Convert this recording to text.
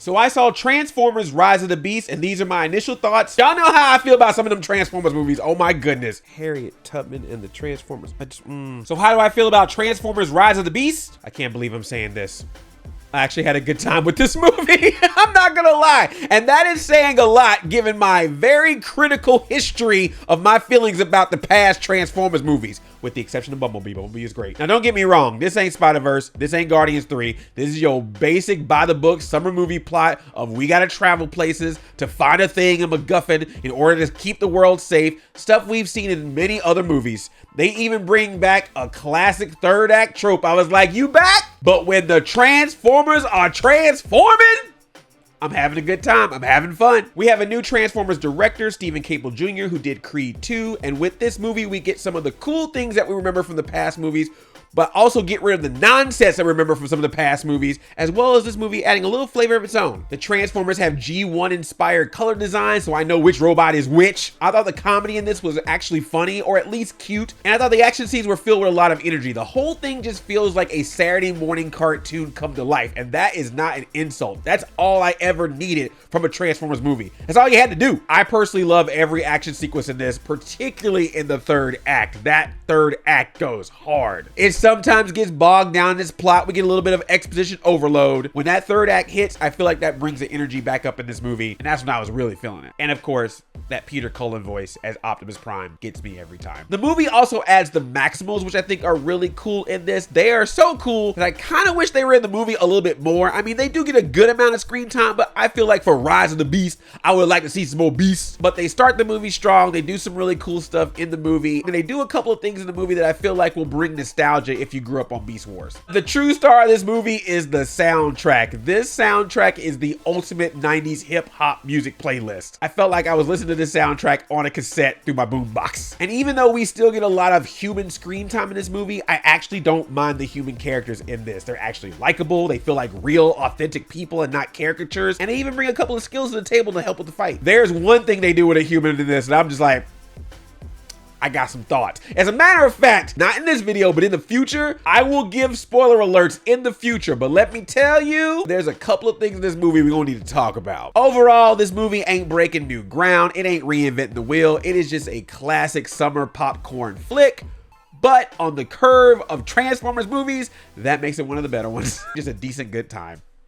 So I saw Transformers Rise of the Beast, and these are my initial thoughts. Y'all know how I feel about some of them Transformers movies. Oh my goodness. Harriet Tubman and the Transformers. So how do I feel about Transformers Rise of the Beast? I can't believe I'm saying this. I actually had a good time with this movie. I'm not gonna lie. And that is saying a lot given my very critical history of my feelings about the past Transformers movies, with the exception of Bumblebee. Bumblebee is great. Now don't get me wrong, this ain't Spider-Verse, this ain't Guardians 3. This is your basic by the book summer movie plot of we gotta travel places to find a thing in MacGuffin in order to keep the world safe. Stuff we've seen in many other movies. They even bring back a classic third act trope. I was like, you back? But when the Transformers are transforming, I'm having a good time. I'm having fun. We have a new Transformers director, Stephen Caple Jr., who did Creed 2. And with this movie, we get some of the cool things that we remember from the past movies, but also get rid of the nonsense that we remember from some of the past movies, as well as this movie adding a little flavor of its own. The Transformers have G1 inspired color design, so I know which robot is which. I thought the comedy in this was actually funny, or at least cute, and I thought the action scenes were filled with a lot of energy. The whole thing just feels like a Saturday morning cartoon come to life, and that is not an insult. That's all I ever needed from a Transformers movie. That's all you had to do. I personally love every action sequence in this, particularly in the third act. That third act goes hard. It sometimes gets bogged down in this plot. We get a little bit of exposition overload. When that third act hits, I feel like that brings the energy back up in this movie, and that's when I was really feeling it. And of course, that Peter Cullen voice as Optimus Prime gets me every time. The movie also adds the Maximals, which I think are really cool in this. They are so cool that I kind of wish they were in the movie a little bit more. I mean, they do get a good amount of screen time, but I feel like for Rise of the Beast, I would like to see some more beasts. But they start the movie strong. They do some really cool stuff in the movie, and they do a couple of things in the movie that I feel like will bring nostalgia if you grew up on Beast Wars. The true star of this movie is the soundtrack. This soundtrack is the ultimate 90s hip hop music playlist. I felt like I was listening to this soundtrack on a cassette through my boombox. And even though we still get a lot of human screen time in this movie, I actually don't mind the human characters in this. They're actually likable. They feel like real, authentic people and not caricatures. And they even bring a couple of skills to the table to help with the fight. There's one thing they do with a human in this, and I'm just like, I got some thoughts. As a matter of fact, not in this video, but in the future, I will give spoiler alerts in the future. But let me tell you, there's a couple of things in this movie we're gonna need to talk about. Overall, this movie ain't breaking new ground. It ain't reinventing the wheel. It is just a classic summer popcorn flick. But on the curve of Transformers movies, that makes it one of the better ones. Just a decent good time.